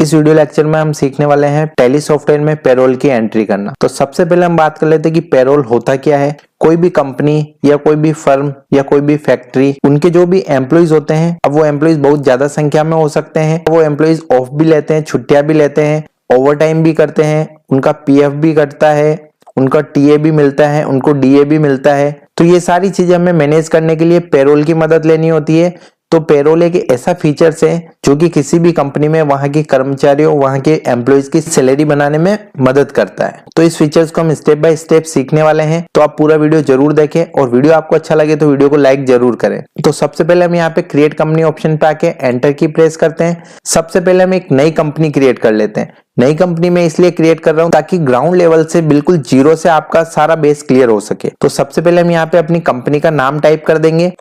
इस video lecture में हम सीखने वाले हैं टैली सॉफ्टवेयर में पेरोल की एंट्री करना। तो सबसे पहले हम बात कर लेते हैं कि पेरोल होता क्या है। कोई भी कंपनी या कोई भी फर्म या कोई भी फैक्ट्री, उनके जो भी एम्प्लॉइज होते हैं, अब वो एम्प्लॉइज बहुत ज्यादा संख्या में हो सकते हैं। वो एम्प्लॉइज ऑफ भी लेते हैं, छुट्टियां भी लेते हैं, ओवर टाइम भी करते हैं, उनका पीएफ भी कटता है, उनका टीए भी मिलता है, उनको डीए भी मिलता है। तो ये सारी चीजें हमें मैनेज करने के लिए पेरोल की मदद लेनी होती है। तो पेरोल एक ऐसा फीचर्स है जो कि किसी भी कंपनी में वहां के कर्मचारियों, वहां के एम्प्लॉइज की सैलरी बनाने में मदद करता है। तो इस फीचर्स को हम स्टेप बाय स्टेप सीखने वाले हैं। तो आप पूरा वीडियो जरूर देखें और वीडियो आपको अच्छा लगे तो वीडियो को लाइक जरूर करें। तो सबसे पहले हम यहाँ पे क्रिएट कंपनी ऑप्शन पे आके एंटर की प्रेस करते हैं। सबसे पहले हम एक नई कंपनी क्रिएट कर लेते हैं। नई कंपनी में इसलिए क्रिएट कर रहा हूं ताकि ग्राउंड लेवल से बिल्कुल जीरो से आपका सारा बेस क्लियर हो सके। तो सबसे पहले हम यहाँ पे अपनी कंपनी का नाम टाइप कर देंगे।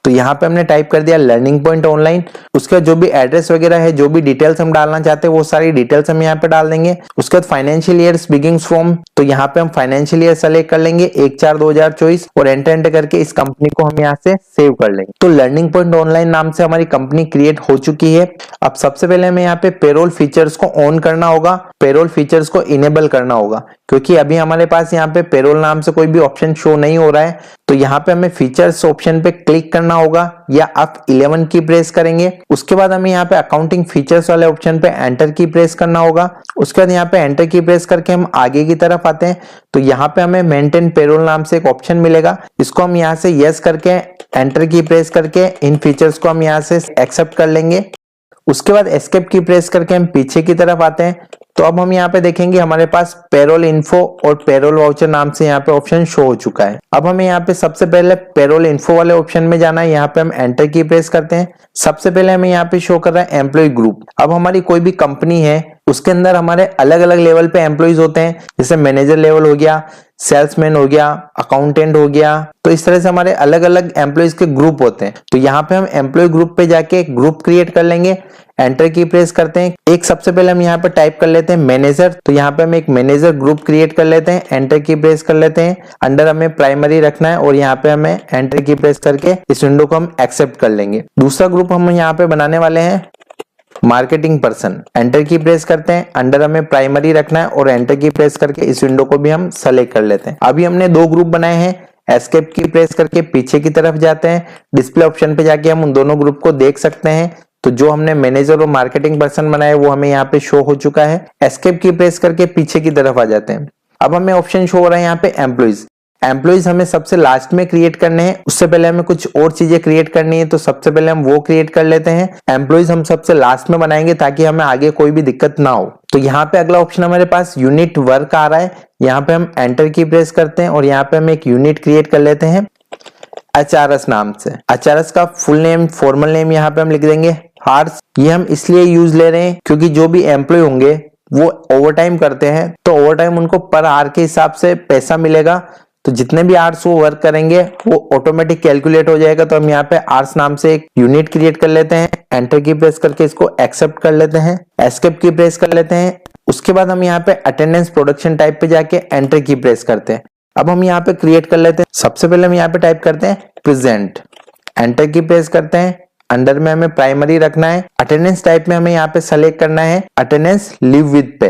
तो यहाँ पे हमने टाइप कर दिया लर्निंग पॉइंट ऑनलाइन। उसका जो भी एड्रेस वगैरह है, जो भी डिटेल्स हम डालना चाहते हैं, वो सारी डिटेल्स हम यहाँ पे डाल देंगे। उसके बाद फाइनेंशियल ईयर बिगिंस फ्रॉम, तो यहाँ पे हम फाइनेंशियल ईयर सेलेक्ट कर लेंगे 1/4/2024 और एंटर करके इस कंपनी को हम यहाँ से सेव कर लेंगे। तो लर्निंग पॉइंट ऑनलाइन नाम से हमारी कंपनी क्रिएट हो चुकी है। अब सबसे पहले हमें यहाँ पे पेरोल फीचर्स को ऑन करना होगा, पेरोल फीचर्स को इनेबल करना होगा, क्योंकि अभी हमारे पास यहाँ पे पेरोल नाम से कोई भी ऑप्शन शो नहीं हो रहा है। तो यहाँ पे हमें फीचर्स ऑप्शन पे क्लिक करना होगा या आप 11 की प्रेस करेंगे। उसके बाद हमें यहाँ पे अकाउंटिंग फीचर्स वाले ऑप्शन पे एंटर की प्रेस करना होगा। उसके बाद यहाँ पे एंटर की प्रेस करके हम आगे की तरफ आते हैं। तो यहाँ पे हमें मेंटेन पेरोल नाम से एक ऑप्शन मिलेगा। इसको हम यहाँ से यस करके एंटर की प्रेस करके इन फीचर्स को हम यहाँ से एक्सेप्ट कर लेंगे। उसके बाद एस्केप की प्रेस करके हम पीछे की तरफ आते हैं। तो अब हम यहाँ पे देखेंगे हमारे पास पेरोल इन्फो और पेरोल वाउचर नाम से यहाँ पे ऑप्शन शो हो चुका है। अब हमें यहाँ पे सबसे पहले पेरोल इन्फो वाले ऑप्शन में जाना है। यहाँ पे हम एंटर की प्रेस करते हैं। सबसे पहले हमें यहाँ पे शो कर रहा है एम्प्लॉय ग्रुप। अब हमारी कोई भी कंपनी है, उसके अंदर हमारे अलग अलग लेवल पे एम्प्लॉइज होते हैं, जैसे मैनेजर लेवल हो गया, सेल्समैन हो गया, अकाउंटेंट हो गया। तो इस तरह से हमारे अलग अलग एम्प्लॉइज के ग्रुप होते हैं। तो यहाँ पे हम एम्प्लॉय ग्रुप पे जाके एक ग्रुप क्रिएट कर लेंगे। एंटर की प्रेस करते हैं। एक सबसे पहले हम यहाँ पे टाइप कर लेते हैं मैनेजर। तो यहाँ पे हम एक मैनेजर ग्रुप क्रिएट कर लेते हैं। एंटर की प्रेस कर लेते हैं। अंडर हमें प्राइमरी रखना है और यहाँ पे हमें एंटर की प्रेस करके इस विंडो को हम एक्सेप्ट कर लेंगे। दूसरा ग्रुप हम यहाँ पे बनाने वाले हैं मार्केटिंग पर्सन। एंटर की प्रेस करते हैं। अंडर हमें प्राइमरी रखना है और एंटर की प्रेस करके इस विंडो को भी हम सेलेक्ट कर लेते हैं। अभी हमने दो ग्रुप बनाए हैं। एस्केप की प्रेस करके पीछे की तरफ जाते हैं। डिस्प्ले ऑप्शन पे जाके हम उन दोनों ग्रुप को देख सकते हैं। तो जो हमने मैनेजर और मार्केटिंग पर्सन बनाया वो हमें यहाँ पे शो हो चुका है। एस्केप की प्रेस करके पीछे की तरफ आ जाते हैं। अब हमें ऑप्शन शो हो रहा है यहाँ पे एम्प्लॉइज। एम्प्लॉइज हमें सबसे लास्ट में क्रिएट करने हैं। उससे पहले हमें कुछ और चीजें क्रिएट करनी है। तो सबसे पहले हम वो क्रिएट कर लेते हैं। एम्प्लॉइज हम सबसे लास्ट में बनाएंगे ताकि हमें आगे कोई भी दिक्कत ना हो। तो यहाँ पे अगला ऑप्शन हमारे पास यूनिट वर्क आ रहा है। यहाँ पे हम एंटर की प्रेस करते हैं और यहाँ पे हम एक यूनिट क्रिएट कर लेते हैं HRS नाम से। HRS का फुल नेम, फॉर्मल नेम यहाँ पे हम लिख देंगे हार्स। ये हम इसलिए यूज ले रहे हैं क्योंकि जो भी एम्प्लॉय होंगे वो ओवर टाइम करते हैं, तो ओवर टाइम उनको पर आवर के हिसाब से पैसा मिलेगा। तो जितने भी आवर्स वो वर्क करेंगे वो ऑटोमेटिक कैलकुलेट हो जाएगा। तो हम यहाँ पे आवर्स नाम से एक यूनिट क्रिएट कर लेते हैं। एंटर की प्रेस करके इसको एक्सेप्ट कर लेते हैं। एस्केप की प्रेस कर लेते हैं। उसके बाद हम यहाँ पे अटेंडेंस प्रोडक्शन टाइप पे जाके एंटर की प्रेस करते हैं। अब हम यहाँ पे क्रिएट कर लेते हैं। सबसे पहले हम यहाँ पे टाइप करते हैं प्रेजेंट। एंटर की प्रेस करते हैं। अंडर में हमें प्राइमरी रखना है। अटेंडेंस टाइप में हमें यहाँ पे सेलेक्ट करना है अटेंडेंस लीव विद पे।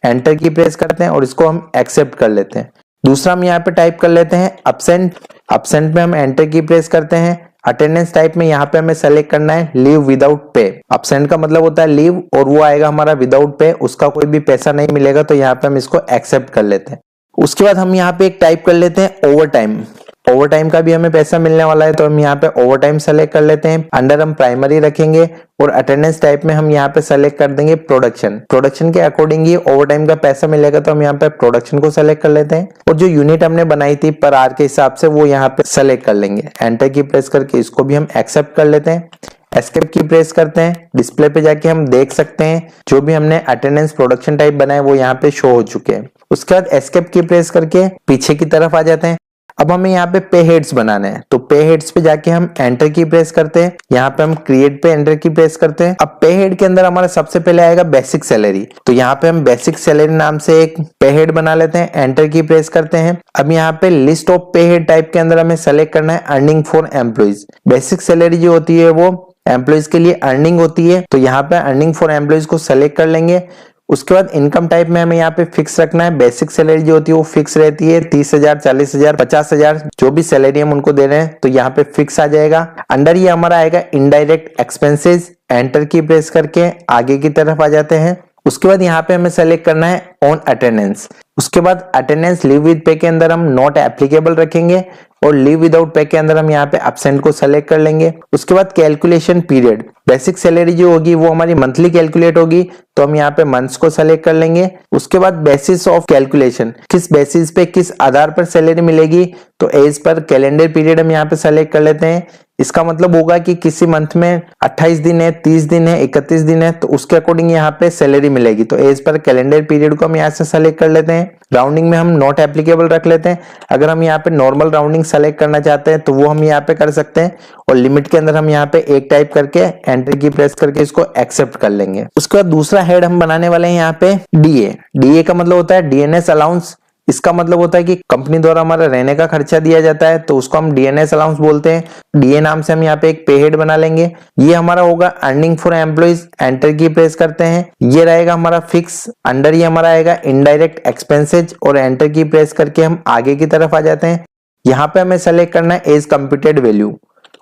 एंटर की प्रेस करते हैं और इसको हम एक्सेप्ट कर लेते हैं। दूसरा हम यहाँ पे टाइप कर लेते हैं अब्सेंट। अब्सेंट में हम एंटर की प्रेस करते हैं। अटेंडेंस टाइप में यहाँ पे हमें सेलेक्ट करना है लीव विदाउट पे। अब्सेंट का मतलब होता है लीव और वो आएगा हमारा विदाउट पे, उसका कोई भी पैसा नहीं मिलेगा। तो यहाँ पे हम इसको एक्सेप्ट कर लेते हैं। उसके बाद हम यहाँ पे एक टाइप कर लेते हैं ओवर टाइम। ओवर टाइम का भी हमें पैसा मिलने वाला है, तो हम यहाँ पे ओवर टाइम सेलेक्ट कर लेते हैं। अंडर हम प्राइमरी रखेंगे और अटेंडेंस टाइप में हम यहाँ पे सेलेक्ट कर देंगे प्रोडक्शन। प्रोडक्शन के अकॉर्डिंग ही ओवर टाइम का पैसा मिलेगा, तो हम यहाँ पे प्रोडक्शन को सेलेक्ट कर लेते हैं और जो यूनिट हमने बनाई थी पर आवर के हिसाब से वो यहाँ पे सेलेक्ट कर लेंगे। एंटर की प्रेस करके इसको भी हम एक्सेप्ट कर लेते हैं। एस्केप की प्रेस करते हैं। डिस्प्ले पे जाके हम देख सकते हैं जो भी हमने अटेंडेंस प्रोडक्शन टाइप बनाए वो यहाँ पे शो हो चुके हैं। उसके बाद एस्केप की प्रेस करके पीछे की तरफ आ जाते हैं। अब हमें यहाँ पे पे हेड्स बनाने हैं। तो पे हेड्स पे जाके हम एंटर की प्रेस करते हैं। यहाँ पे हम क्रिएट पे एंटर की प्रेस करते हैं। अब पे हेड के अंदर हमारा सबसे पहले आएगा बेसिक सैलरी। तो यहाँ पे हम बेसिक सैलरी नाम से एक पे हेड बना लेते हैं। एंटर की प्रेस करते हैं। अब यहाँ पे लिस्ट ऑफ पे हेड टाइप के अंदर हमें सेलेक्ट करना है earning for employees. Basic salary जो होती है वो एम्प्लॉइज के लिए अर्निंग होती है, तो यहाँ पे अर्निंग फॉर एम्प्लॉइज को सेलेक्ट कर लेंगे। उसके बाद इनकम टाइप में हमें यहाँ पे फिक्स रखना है। बेसिक सैलरी जो होती है वो फिक्स रहती है, 30,000, 40,000, 50,000 जो भी सैलरी हम उनको दे रहे हैं, तो यहाँ पे फिक्स आ जाएगा। अंडर ये हमारा आएगा इनडायरेक्ट एक्सपेंसेस, एंटर की प्रेस करके आगे की तरफ आ जाते हैं। उसके बाद यहाँ पे हमें सेलेक्ट करना है ऑन अटेंडेंस। उसके बाद अटेंडेंस लीव विद पे के अंदर हम नॉट एप्लीकेबल रखेंगे और लीव विदाउट पे के अंदर हम यहाँ पे एब्सेंट को सेलेक्ट कर लेंगे। उसके बाद कैलकुलेशन पीरियड, बेसिक सैलरी जो होगी वो हमारी मंथली कैलकुलेट होगी, तो हम यहाँ पे मंथ्स को सेलेक्ट कर लेंगे। उसके बाद बेसिस ऑफ कैलकुलेशन, किस बेसिस पे किस आधार पर सैलरी मिलेगी, तो एज पर कैलेंडर पीरियड हम यहाँ पे सेलेक्ट कर लेते हैं। इसका मतलब होगा कि किसी मंथ में 28 दिन है, 30 दिन है, 31 दिन है, तो उसके अकॉर्डिंग यहाँ पे सैलरी मिलेगी, तो एज पर कैलेंडर पीरियड को हम यहाँ से सेलेक्ट कर लेते हैं। राउंडिंग में हम नॉट एप्लीकेबल रख लेते हैं। अगर हम यहाँ पे नॉर्मल राउंडिंग सेलेक्ट करना चाहते हैं तो वो हम यहाँ पे कर सकते हैं, और लिमिट के अंदर हम यहाँ पे एक टाइप करके एंटर की प्रेस करके इसको एक्सेप्ट कर लेंगे। उसके बाद दूसरा हेड हम बनाने वाले हैं यहाँ पे डीए। डीए का मतलब होता है डीएनएस अलाउंस। इसका मतलब होता है कि कंपनी द्वारा हमारा रहने का खर्चा दिया जाता है, तो उसको हम डीएनएस अलाउंस बोलते हैं। डीए नाम से हम यहाँ पे एक पे हेड बना लेंगे। ये हमारा होगा अर्निंग फॉर एम्प्लॉइज, एंटर की प्रेस करते हैं, ये रहेगा हमारा फिक्स। अंडर ये हमारा आएगा इनडायरेक्ट एक्सपेंसेज और एंटर की प्रेस करके हम आगे की तरफ आ जाते हैं। यहाँ पे हमें सेलेक्ट करना है एज कंप्यूटेड वैल्यू,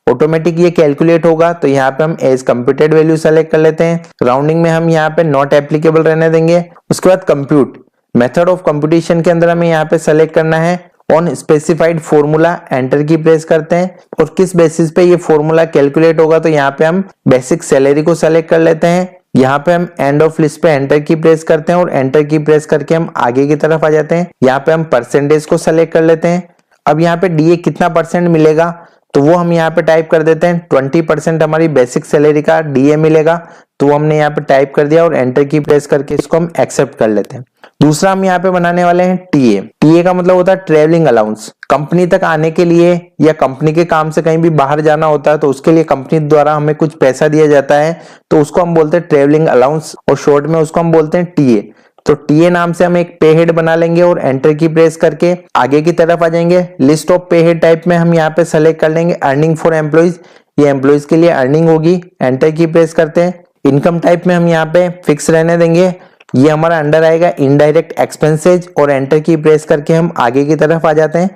ऑटोमेटिक ये कैलकुलेट होगा, तो यहाँ पे हम एज कंप्यूटेड वैल्यू सेलेक्ट कर लेते हैं। राउंडिंग में हम यहाँ पे नॉट एप्लीकेबल रहने देंगे। उसके बाद कंप्यूट, मेथड ऑफ कंप्यूटेशन के अंदर हमें यहाँ पे सेलेक्ट करना है ऑन स्पेसिफाइड फॉर्मूला, एंटर की प्रेस करते हैं, और किस बेसिस पे ये फॉर्मूला कैलकुलेट होगा, तो यहाँ पे हम बेसिक सैलरी को सेलेक्ट कर लेते हैं। यहाँ पे हम एंड ऑफ लिस्ट पे एंटर की प्रेस करते हैं और एंटर की प्रेस करके हम आगे की तरफ आ जाते हैं। यहाँ पे हम परसेंटेज को सेलेक्ट कर लेते हैं। अब यहाँ पे डीए कितना परसेंट मिलेगा, तो वो हम यहाँ पे टाइप कर देते हैं 20% हमारी बेसिक सैलरी का डीए मिलेगा, तो हमने यहाँ पे टाइप कर दिया और एंटर की प्रेस करके इसको हम एक्सेप्ट कर लेते हैं। दूसरा हम यहाँ पे बनाने वाले हैं टीए। टीए का मतलब होता है ट्रेवलिंग अलाउंस। कंपनी तक आने के लिए या कंपनी के काम से कहीं भी बाहर जाना होता है, तो उसके लिए कंपनी द्वारा हमें कुछ पैसा दिया जाता है, तो उसको हम बोलते हैं ट्रेवलिंग अलाउंस, और शॉर्ट में उसको हम बोलते हैं टीए। तो टीए नाम से हम एक पे हेड बना लेंगे और एंटर की प्रेस करके आगे की तरफ आ जाएंगे। लिस्ट ऑफ पे हेड टाइप में हम यहाँ पे सेलेक्ट कर लेंगे अर्निंग फॉर एम्प्लॉइज, ये एम्प्लॉइज के लिए अर्निंग होगी, एंटर की प्रेस करते हैं। इनकम टाइप में हम यहाँ पे फिक्स रहने देंगे, ये हमारा अंडर आएगा इनडायरेक्ट एक्सपेंसेज, और एंटर की प्रेस करके हम आगे की तरफ आ जाते हैं।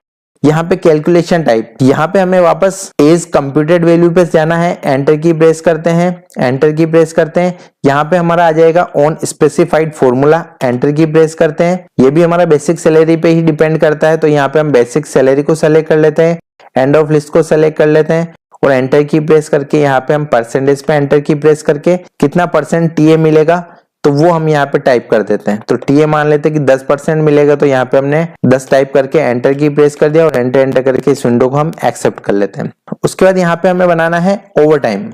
यहाँ पे कैलकुलेशन टाइप, यहाँ पे हमें वापस एज कंप्यूटेड वैल्यू पे जाना है, एंटर की प्रेस करते हैं, एंटर की प्रेस करते हैं। यहाँ पे हमारा आ जाएगा ऑन स्पेसिफाइड फॉर्मूला, एंटर की प्रेस करते हैं। ये भी हमारा बेसिक सैलरी पे ही डिपेंड करता है, तो यहाँ पे हम बेसिक सैलरी को सेलेक्ट कर लेते हैं, एंड ऑफ लिस्ट को सेलेक्ट कर लेते हैं, और एंटर की प्रेस करके यहाँ पे हम परसेंटेज पे एंटर की प्रेस करके कितना परसेंट टीए मिलेगा, तो वो हम यहाँ पे टाइप कर देते हैं। तो टीए मान लेते हैं कि 10% मिलेगा, तो यहाँ पे हमने 10 टाइप करके एंटर की प्रेस कर दिया और एंटर करके इस विंडो को हम एक्सेप्ट कर लेते हैं। उसके बाद यहाँ पे हमें बनाना है ओवर टाइम,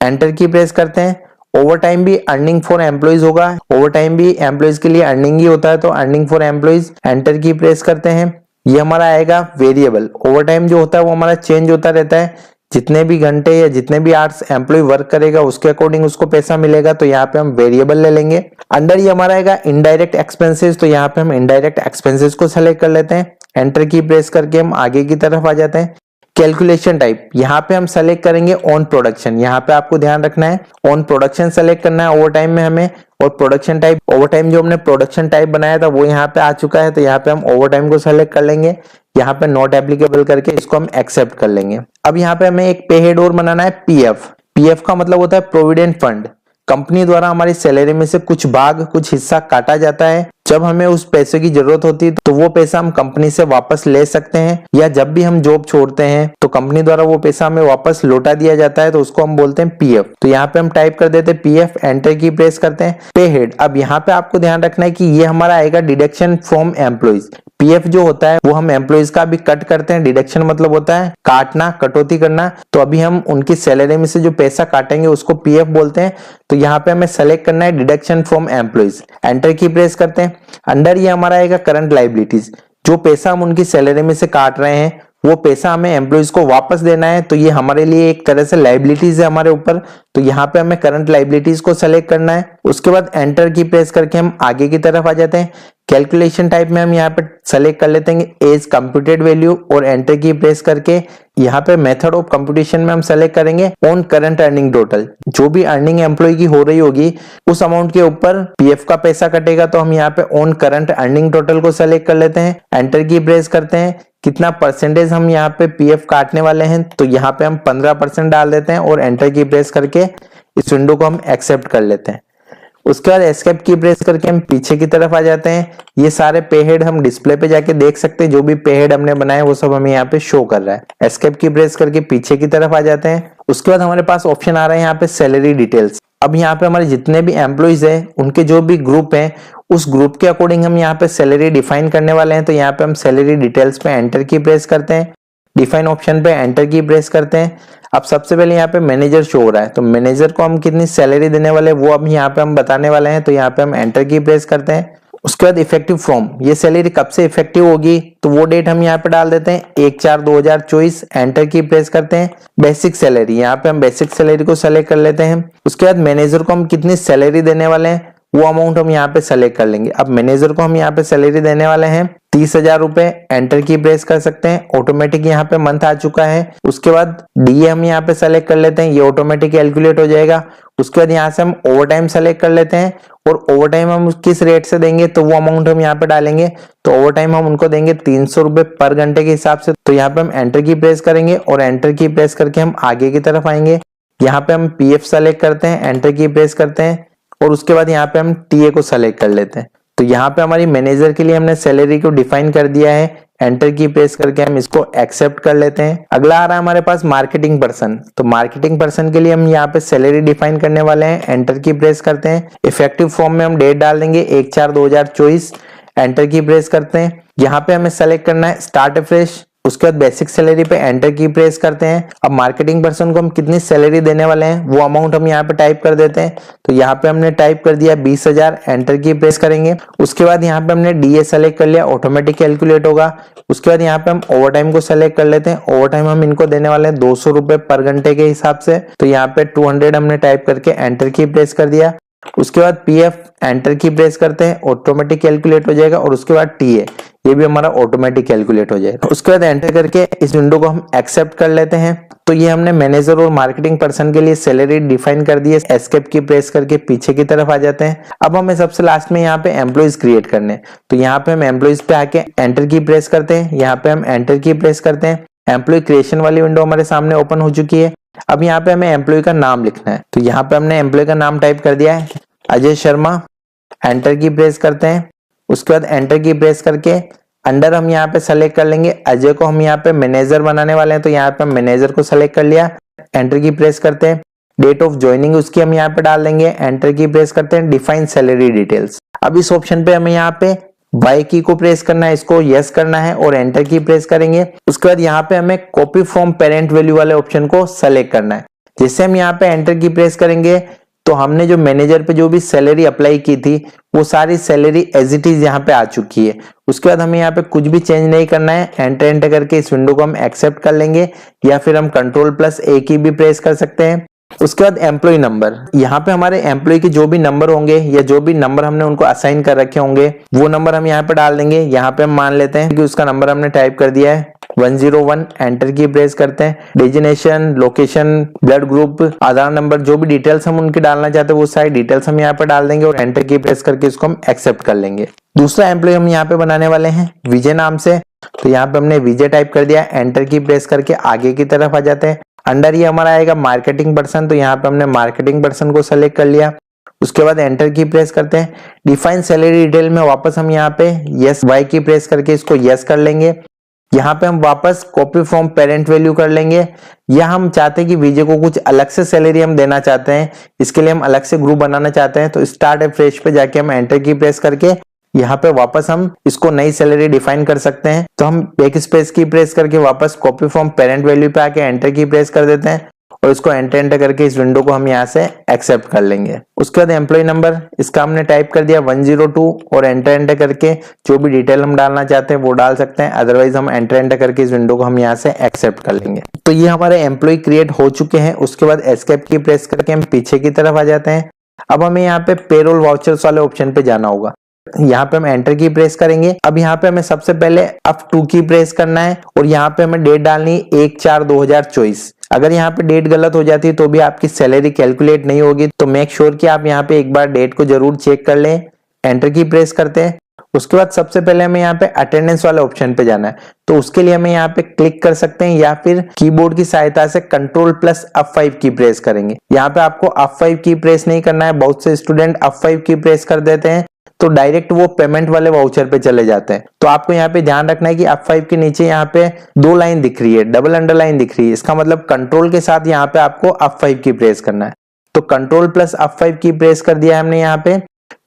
एंटर की प्रेस करते हैं। ओवर टाइम भी अर्निंग फॉर एम्प्लॉइज होगा, ओवर टाइम भी एम्प्लॉइज के लिए अर्निंग ही होता है, तो अर्निंग फॉर एम्प्लॉइज, एंटर की प्रेस करते हैं। ये हमारा आएगा वेरिएबल। ओवर टाइम जो होता है वो हमारा चेंज होता रहता है, जितने भी घंटे या जितने भी आवर्स एम्प्लॉय वर्क करेगा उसके अकॉर्डिंग उसको पैसा मिलेगा, तो यहाँ पे हम वेरिएबल ले लेंगे। अंडर ये हमारा आएगा इनडायरेक्ट एक्सपेंसेस, तो यहाँ पे हम इनडायरेक्ट एक्सपेंसेस को सेलेक्ट कर लेते हैं, एंटर की प्रेस करके हम आगे की तरफ आ जाते हैं। कैलकुलेशन टाइप, यहाँ पे हम सेलेक्ट करेंगे ऑन प्रोडक्शन। यहाँ पे आपको ध्यान रखना है ऑन प्रोडक्शन सेलेक्ट करना है ओवर टाइम में हमें, और प्रोडक्शन टाइप, ओवर टाइम जो हमने प्रोडक्शन टाइप बनाया था वो यहाँ पे आ चुका है, तो यहाँ पे हम ओवर टाइम को सेलेक्ट कर लेंगे, यहाँ पे नॉट एप्लीकेबल करके इसको हम एक्सेप्ट कर लेंगे। अब यहाँ पे हमें एक पे हेड और बनाना है पीएफ। पीएफ का मतलब होता है प्रोविडेंट फंड। कंपनी द्वारा हमारी सैलरी में से कुछ भाग, कुछ हिस्सा काटा जाता है। जब हमें उस पैसे की जरूरत होती है तो वो पैसा हम कंपनी से वापस ले सकते हैं, या जब भी हम जॉब छोड़ते हैं तो कंपनी द्वारा वो पैसा हमें वापस लौटा दिया जाता है, तो उसको हम बोलते हैं पीएफ। तो यहाँ पे हम टाइप कर देते हैं पीएफ, एंटर की प्रेस करते हैं। पे हेड, अब यहाँ पे आपको ध्यान रखना है कि ये हमारा आएगा डिडक्शन फ्रॉम एम्प्लॉइज। पीएफ जो होता है वो हम एम्प्लॉइज का भी कट करते हैं। डिडक्शन मतलब होता है काटना, कटौती करना, तो अभी हम उनकी सैलरी में से जो पैसा काटेंगे उसको पीएफ बोलते हैं। तो यहाँ पे हमें सेलेक्ट करना है डिडक्शन फ्रॉम एम्प्लॉइज, एंटर की प्रेस करते हैं। अंडर ये हमारा आएगा करंट लायबिलिटीज, जो पैसा हम उनकी सैलरी में से काट रहे हैं वो पैसा हमें एम्प्लॉइज को वापस देना है, तो ये हमारे लिए एक तरह से लायबिलिटीज है हमारे ऊपर, तो यहाँ पे हमें करंट लाइबिलिटीज को सेलेक्ट करना है। उसके बाद एंटर की प्रेस करके हम आगे की तरफ आ जाते हैं। कैलकुलेशन टाइप में हम यहाँ पे सेलेक्ट कर लेते हैं एज कंप्यूटेड वैल्यू और एंटर की प्रेस करके यहाँ पे मेथड ऑफ कंप्यूटेशन में हम सेलेक्ट करेंगे ऑन करंट अर्निंग टोटल। जो भी अर्निंग एम्प्लॉय की हो रही होगी उस अमाउंट के ऊपर पीएफ का पैसा कटेगा, तो हम यहाँ पे ऑन करंट अर्निंग टोटल को सेलेक्ट कर लेते हैं। एंटर की प्रेस करते हैं। कितना परसेंटेज हम यहाँ पे पीएफ काटने वाले हैं, तो यहाँ पे हम 15% डाल देते हैं और एंटर की प्रेस करके इस विंडो को हम एक्सेप्ट कर लेते हैं। उसके बाद एस्केप की प्रेस करके हम पीछे की तरफ आ जाते हैं। ये सारे पे हेड हम डिस्प्ले पे जाके देख सकते हैं, जो भी पे हेड हमने बनाए वो सब हमें यहाँ पे शो कर रहा है। एस्केप की प्रेस करके पीछे की तरफ आ जाते हैं। उसके बाद हमारे पास ऑप्शन आ रहा है यहाँ पे सैलरी डिटेल्स। अब यहाँ पे हमारे जितने भी एम्प्लॉइज है उनके जो भी ग्रुप है उस ग्रुप के अकॉर्डिंग हम यहाँ पे सैलरी डिफाइन करने वाले हैं। तो यहाँ पे हम सैलरी डिटेल्स पे एंटर की प्रेस करते हैं। डिफाइन ऑप्शन पे एंटर की प्रेस करते हैं। अब सबसे पहले यहाँ पे मैनेजर शो हो रहा है, तो मैनेजर को हम कितनी सैलरी देने वाले हैं वो अब यहाँ पे हम बताने वाले हैं। तो यहाँ पे हम एंटर की प्रेस करते हैं। उसके बाद इफेक्टिव फ्रॉम, ये सैलरी कब से इफेक्टिव होगी तो वो डेट हम यहाँ पे डाल देते हैं 1/4/2024। एंटर की प्रेस करते हैं। बेसिक सैलरी, यहाँ पे हम बेसिक सैलरी को सेलेक्ट कर लेते हैं। उसके बाद मैनेजर को हम कितनी सैलरी देने वाले हैं वो अमाउंट हम यहाँ पे सेलेक्ट कर लेंगे। अब मैनेजर को हम यहाँ पे सैलरी देने वाले हैं 30,000 रुपए। एंटर की प्रेस कर सकते हैं। ऑटोमेटिक यहाँ पे मंथ आ चुका है। उसके बाद डीए हम यहाँ पे सेलेक्ट कर लेते हैं, ये ऑटोमेटिक कैलकुलेट हो जाएगा। उसके बाद यहाँ से हम ओवर टाइम सेलेक्ट कर लेते हैं और ओवर टाइम हम किस रेट से देंगे तो वो अमाउंट हम यहाँ पे डालेंगे। तो ओवर टाइम हम उनको देंगे 300 रुपए पर घंटे के हिसाब से। तो यहाँ पे हम एंटर की प्रेस करेंगे और एंटर की प्रेस करके हम आगे की तरफ आएंगे। यहाँ पे हम पीएफ सेलेक्ट करते हैं, एंटर की प्रेस करते हैं और उसके बाद यहाँ पे हम टीए को सेलेक्ट कर लेते हैं। तो यहाँ पे हमारी मैनेजर के लिए हमने सैलरी को डिफाइन कर दिया है। एंटर की प्रेस करके हम इसको एक्सेप्ट कर लेते हैं। अगला आ रहा है हमारे पास मार्केटिंग पर्सन। तो मार्केटिंग पर्सन के लिए हम यहाँ पे सैलरी डिफाइन करने वाले हैं। एंटर की प्रेस करते हैं। इफेक्टिव फॉर्म में हम डेट डाल देंगे 1/4/2024। एंटर की प्रेस करते हैं। यहाँ पे हमें सेलेक्ट करना है स्टार्ट फ्रेश। उसके बाद बेसिक सैलरी पे एंटर की प्रेस करते हैं। अब मार्केटिंग पर्सन को हम कितनी सैलरी देने वाले हैं वो अमाउंट हम यहाँ पे टाइप कर देते हैं। तो यहाँ पे हमने टाइप कर दिया 20,000। एंटर की प्रेस करेंगे। उसके बाद यहाँ पे हमने डीए सेलेक्ट कर लिया, ऑटोमेटिक कैलकुलेट होगा। उसके बाद यहाँ पे हम ओवर टाइम को सेलेक्ट कर लेते हैं। ओवर टाइम हम इनको देने वाले हैं 200 रुपए पर घंटे के हिसाब से। तो यहाँ पे 200 हमने टाइप करके एंटर की प्रेस कर दिया। उसके बाद पीएफ एंटर की प्रेस करते हैं, ऑटोमेटिक कैलकुलेट हो जाएगा। और उसके बाद टीए, ये भी हमारा ऑटोमेटिक कैलकुलेट हो जाएगा। उसके बाद एंटर करके इस विंडो को हम एक्सेप्ट कर लेते हैं। तो ये हमने मैनेजर और मार्केटिंग पर्सन के लिए सैलरी डिफाइन कर दी है। एस्केप की प्रेस करके पीछे की तरफ आ जाते हैं। अब हमें सबसे लास्ट में यहाँ पे एम्प्लॉइज क्रिएट करने, तो यहाँ पे हम एम्प्लॉइज पे आके एंटर की प्रेस करते हैं। यहाँ पे हम एंटर की प्रेस करते हैं। एम्प्लॉय क्रिएशन वाली विंडो हमारे सामने ओपन हो चुकी है। अब यहाँ पे हमें एम्प्लॉय का नाम लिखना है। तो यहाँ पे हमने एम्प्लॉय का नाम टाइप कर दिया है अजय शर्मा। एंटर की प्रेस करते हैं। उसके बाद एंटर की प्रेस करके अंडर हम यहाँ पे सेलेक्ट कर लेंगे अजय को। हम यहाँ पे मैनेजर बनाने वाले हैं, तो यहाँ पे हम मैनेजर को सेलेक्ट कर लिया। एंटर की प्रेस करते हैं। डेट ऑफ ज्वाइनिंग उसकी हम यहाँ पे डाल देंगे। एंटर की प्रेस करते हैं। Define salary details. अब इस ऑप्शन पे हमें यहाँ पे वाई की को प्रेस करना है, इसको यस करना है और एंटर की प्रेस करेंगे। उसके बाद यहाँ पे हमें कॉपी फ्रॉम पेरेंट वैल्यू वाले ऑप्शन को सेलेक्ट करना है। जैसे हम यहाँ पे एंटर की प्रेस करेंगे तो हमने जो मैनेजर पे जो भी सैलरी अप्लाई की थी वो सारी सैलरी एज इट इज यहाँ पे आ चुकी है। उसके बाद हमें यहाँ पे कुछ भी चेंज नहीं करना है। एंटर करके इस विंडो को हम एक्सेप्ट कर लेंगे या फिर हम Ctrl+A की भी प्रेस कर सकते हैं। उसके बाद एम्प्लॉय नंबर, यहाँ पे हमारे एम्प्लॉय के जो भी नंबर होंगे या जो भी नंबर हमने उनको असाइन कर रखे होंगे वो नंबर हम यहाँ पे डाल देंगे। यहाँ पे हम मान लेते हैं कि उसका नंबर हमने टाइप कर दिया है 101। एंटर की प्रेस करते हैं। डेजिनेशन, लोकेशन, ब्लड ग्रुप, आधार नंबर, जो भी डिटेल्स हम उनकी डालना चाहते हैं वो सारी डिटेल्स हम यहाँ पे डाल देंगे और एंटर की प्रेस करके इसको हम एक्सेप्ट कर लेंगे। दूसरा एम्प्लॉय हम यहाँ पे बनाने वाले हैं विजय नाम से। तो यहाँ पे हमने विजय टाइप कर दिया। एंटर की प्रेस करके आगे की तरफ आ जाते हैं। अंडर ये हमारा आएगा मार्केटिंग पर्सन, तो यहाँ पे हमने मार्केटिंग पर्सन को सेलेक्ट कर लिया। उसके बाद एंटर की प्रेस करते हैं। डिफाइन सैलरी डिटेल में वापस हम यहाँ पे यस वाई की प्रेस करके इसको यस कर लेंगे। यहाँ पे हम वापस कॉपी फ्रॉम पेरेंट वैल्यू कर लेंगे, या हम चाहते हैं कि विजय को कुछ अलग से सैलरी हम देना चाहते हैं, इसके लिए हम अलग से ग्रुप बनाना चाहते हैं। तो स्टार्ट फ्रेश पे जाके हम एंटर की प्रेस करके यहाँ पे वापस हम इसको नई सैलरी डिफाइन कर सकते हैं। तो हम बैक स्पेस की प्रेस करके वापस कॉपी फ्रॉम पेरेंट वैल्यू पे आके एंटर की प्रेस कर देते हैं और इसको एंटर करके इस विंडो को हम यहाँ से एक्सेप्ट कर लेंगे। उसके बाद एम्प्लॉय नंबर इसका हमने टाइप कर दिया 102 और एंटर करके जो भी डिटेल हम डालना चाहते हैं वो डाल सकते हैं, अदरवाइज हम एंटर करके इस विंडो को हम यहाँ से एक्सेप्ट कर लेंगे। तो ये हमारे एम्प्लॉय क्रिएट हो चुके हैं। उसके बाद एस्केप की प्रेस करके हम पीछे की तरफ आ जाते हैं। अब हमें यहाँ पे पेरोल वाउचर्स वाले ऑप्शन पे जाना होगा। यहाँ पे हम एंटर की प्रेस करेंगे। अब यहाँ पे हमें सबसे पहले F2 की प्रेस करना है और यहाँ पे हमें डेट डालनी है 1/4/2024। अगर यहाँ पे डेट गलत हो जाती है तो भी आपकी सैलरी कैलकुलेट नहीं होगी, तो मेक श्योर कि आप यहाँ पे एक बार डेट को जरूर चेक कर लें। एंटर की प्रेस करते हैं। उसके बाद सबसे पहले हमें यहाँ पे अटेंडेंस वाले ऑप्शन पे जाना है, तो उसके लिए हमें यहाँ पे क्लिक कर सकते हैं या फिर कीबोर्ड की सहायता से Ctrl+F5 की प्रेस करेंगे। यहाँ पे आपको F5 की प्रेस नहीं करना है। बहुत से स्टूडेंट F5 की प्रेस कर देते हैं तो डायरेक्ट वो पेमेंट वाले वाउचर पे चले जाते हैं। तो आपको यहाँ पे ध्यान रखना है कि F5 के नीचे यहाँ पे 2 लाइन दिख रही है, डबल अंडरलाइन दिख रही है, इसका मतलब कंट्रोल के साथ यहाँ पे आपको F5 की प्रेस करना है। तो Ctrl+F5 की प्रेस कर दिया हमने यहाँ पे,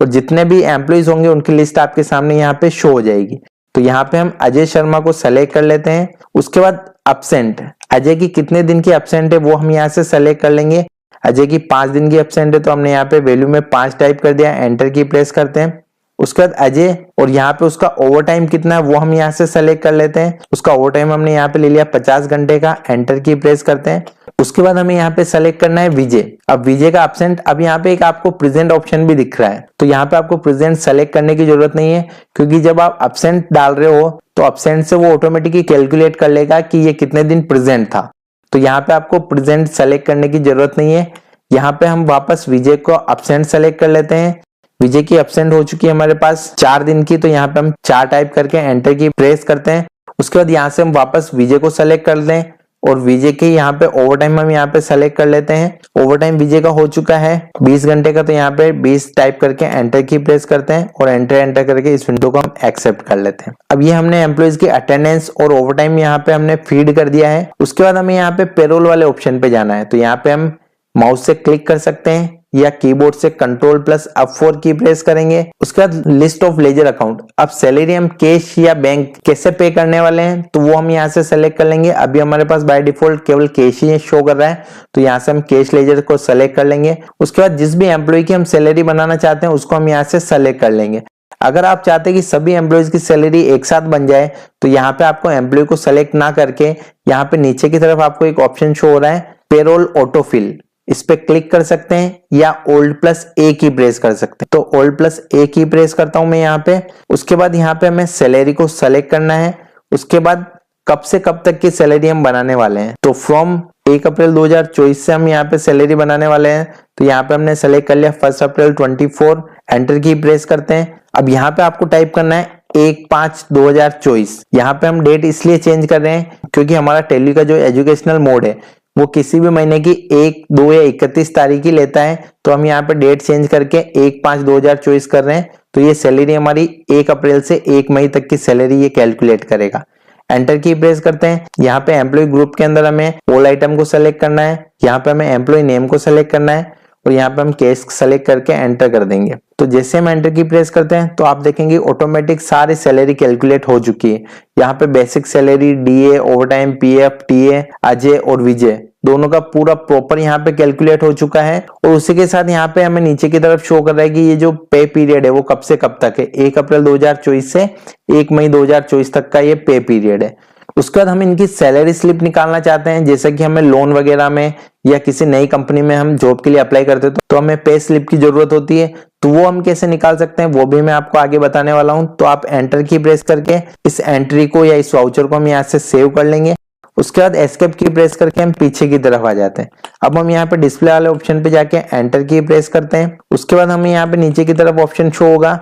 और जितने भी एम्प्लॉइज होंगे उनकी लिस्ट आपके सामने यहाँ पे शो हो जाएगी। तो यहाँ पे हम अजय शर्मा को सेलेक्ट कर लेते हैं। उसके बाद एब्सेंट, अजय की कितने दिन की एब्सेंट है वो हम यहाँ से सेलेक्ट कर लेंगे। अजय की 5 दिन की एब्सेंट है तो हमने यहाँ पे वैल्यू में 5 टाइप कर दिया। एंटर की प्रेस करते हैं। उसके बाद अजय और यहाँ पे उसका ओवर टाइम कितना है वो हम यहाँ से सेलेक्ट कर लेते हैं। उसका ओवर टाइम हमने यहाँ पे ले लिया 50 घंटे का। एंटर की प्रेस करते हैं। उसके बाद हमें यहाँ पे सेलेक्ट करना है विजय। अब विजय का एब्सेंट, अब यहाँ पे एक आपको प्रेजेंट ऑप्शन भी दिख रहा है, तो यहाँ पे आपको प्रेजेंट सेलेक्ट करने की जरूरत नहीं है, क्योंकि जब आप एब्सेंट डाल रहे हो तो एब्सेंट से वो ऑटोमेटिकली कैलकुलेट कर लेगा कि ये कितने दिन प्रेजेंट था। तो यहाँ पे आपको प्रेजेंट सेलेक्ट करने की जरूरत नहीं है। यहाँ पे हम वापस विजय को एब्सेंट सेलेक्ट कर लेते हैं। विजय की एब्सेंट हो चुकी है हमारे पास 4 दिन की, तो यहाँ पे हम 4 टाइप करके एंटर की प्रेस करते हैं। उसके बाद यहाँ से हम वापस विजय को सेलेक्ट कर लें और विजय के यहाँ पे ओवर टाइम हम यहाँ पे सेलेक्ट कर लेते हैं। ओवर टाइम विजय का हो चुका है 20 घंटे का, तो यहाँ पे 20 टाइप करके एंटर की प्रेस करते हैं और एंटर करके इस विंडो को हम एक्सेप्ट कर लेते हैं। अब ये हमने एम्प्लॉइज की अटेंडेंस और ओवर टाइम यहाँ पे हमने फीड कर दिया है। उसके बाद हमें यहाँ पे पेरोल वाले ऑप्शन पे जाना है, तो यहाँ पे हम माउस से क्लिक कर सकते हैं या कीबोर्ड से Ctrl+F4 की प्रेस करेंगे। उसके बाद लिस्ट ऑफ लेजर अकाउंट, अब सैलरी हम कैश या बैंक कैसे पे करने वाले हैं तो वो हम यहाँ से सेलेक्ट कर लेंगे। अभी हमारे पास बाय डिफॉल्ट केवल कैश ही शो कर रहा है, तो यहाँ से हम कैश लेजर को सेलेक्ट कर लेंगे। उसके बाद जिस भी एम्प्लॉय की हम सैलरी बनाना चाहते हैं उसको हम यहाँ से सेलेक्ट कर लेंगे। अगर आप चाहते हैं कि सभी एम्प्लॉयज की सैलरी एक साथ बन जाए तो यहाँ पे आपको एम्प्लॉय को सेलेक्ट ना करके यहाँ पे नीचे की तरफ आपको एक ऑप्शन शो हो रहा है पेरोल ऑटोफिल, इस पे क्लिक कर सकते हैं या Alt+A की प्रेस कर सकते हैं। तो Alt+A की प्रेस करता हूं मैं यहाँ पे। उसके बाद यहाँ पे हमें सैलरी को सेलेक्ट करना है। उसके बाद कब से कब तक की सैलरी हम बनाने वाले हैं, तो फ्रॉम 1 अप्रैल 2024 से हम यहाँ पे सैलरी बनाने वाले हैं। तो यहाँ पे हमने सेलेक्ट कर लिया 1 अप्रैल 24। एंटर की प्रेस करते हैं। अब यहाँ पे आपको टाइप करना है 1/5/2024। यहाँ पे हम डेट इसलिए चेंज कर रहे हैं क्योंकि हमारा टेली का जो एजुकेशनल मोड है वो किसी भी महीने की 1, 2 या 31 तारीख ही लेता है, तो हम यहाँ पे डेट चेंज करके 1/5/2024 कर रहे हैं। तो ये सैलरी हमारी 1 अप्रैल से 1 मई तक की सैलरी ये कैलकुलेट करेगा। एंटर की प्रेस करते हैं। यहाँ पे एम्प्लॉय ग्रुप के अंदर हमें ऑल आइटम को सेलेक्ट करना है। यहाँ पे हमें एम्प्लॉय नेम को सेलेक्ट करना है और यहाँ पे हम केस सेलेक्ट करके एंटर कर देंगे। तो जैसे हम एंटर की प्रेस करते हैं तो आप देखेंगे ऑटोमेटिक सारी सैलरी कैलकुलेट हो चुकी है। यहाँ पे basic salary, DA, overtime, PF, TA, Ajay और विजय दोनों का पूरा प्रॉपर यहाँ पे कैलकुलेट हो चुका है। और उसी के साथ यहाँ पे हमें नीचे की तरफ शो कर रहा है कि ये जो पे पीरियड है वो कब से कब तक है, 1 अप्रैल 2024 से 1 मई 2024 तक का ये पे पीरियड है। उसके बाद हम इनकी सैलरी स्लिप निकालना चाहते हैं, जैसे कि हमें लोन वगैरह में या किसी नई कंपनी में हम जॉब के लिए अप्लाई करते हैं तो हमें पे स्लिप की जरूरत होती है, तो वो हम कैसे निकाल सकते हैं वो भी मैं आपको आगे बताने वाला हूं। तो आप एंटर की प्रेस करके इस एंट्री को या इस वाउचर को हम यहाँ से सेव कर लेंगे। उसके बाद एस्केप की प्रेस करके हम पीछे की तरफ आ जाते हैं। अब हम यहाँ पे डिस्प्ले वाले ऑप्शन पे जाके एंटर की प्रेस करते हैं। उसके बाद हमें यहाँ पे नीचे की तरफ ऑप्शन शो होगा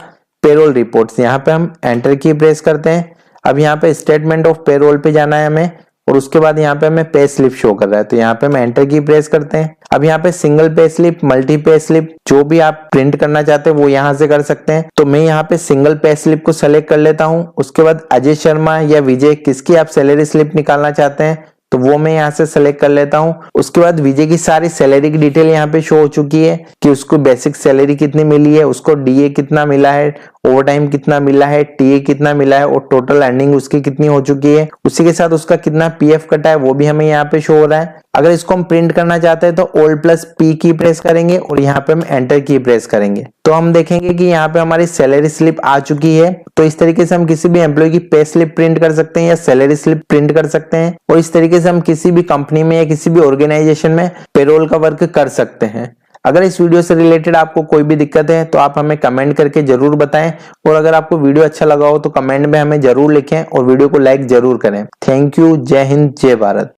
पेरोल रिपोर्ट्स, यहाँ पे हम एंटर की प्रेस करते हैं। अब यहाँ पे स्टेटमेंट ऑफ पेरोल पे जाना है हमें और उसके बाद यहाँ पे हमें पे स्लिप शो कर रहा है, तो यहाँ पे हम एंटर की प्रेस करते हैं। अब यहाँ पे single pay slip, multi pay slip जो भी आप प्रिंट करना चाहते हैं वो यहाँ से कर सकते हैं। तो मैं यहाँ पे सिंगल पे स्लिप को सेलेक्ट कर लेता हूँ। उसके बाद अजय शर्मा या विजय किसकी आप सैलरी स्लिप निकालना चाहते हैं तो वो मैं यहाँ से सेलेक्ट कर लेता हूँ। उसके बाद विजय की सारी सैलरी की डिटेल यहाँ पे शो हो चुकी है कि उसको बेसिक सैलरी कितनी मिली है, उसको डीए कितना मिला है, ओवर टाइम कितना मिला है, टीए कितना मिला है और टोटल अर्निंग उसकी कितनी हो चुकी है। उसी के साथ उसका कितना पीएफ कटा है वो भी हमें यहाँ पे शो हो रहा है। अगर इसको हम प्रिंट करना चाहते हैं तो Alt प्लस P की प्रेस करेंगे और यहाँ पे हम एंटर की प्रेस करेंगे तो हम देखेंगे कि यहाँ पे हमारी सैलरी स्लिप आ चुकी है। तो इस तरीके से हम किसी भी एम्प्लॉय की पे स्लिप प्रिंट कर सकते हैं या सैलरी स्लिप प्रिंट कर सकते हैं और इस तरीके से हम किसी भी कंपनी में या किसी भी ऑर्गेनाइजेशन में पेरोल का वर्क कर सकते हैं। अगर इस वीडियो से रिलेटेड आपको कोई भी दिक्कत है तो आप हमें कमेंट करके जरूर बताएं और अगर आपको वीडियो अच्छा लगा हो तो कमेंट में हमें जरूर लिखें और वीडियो को लाइक जरूर करें। Thank you. जय हिंद, जय भारत।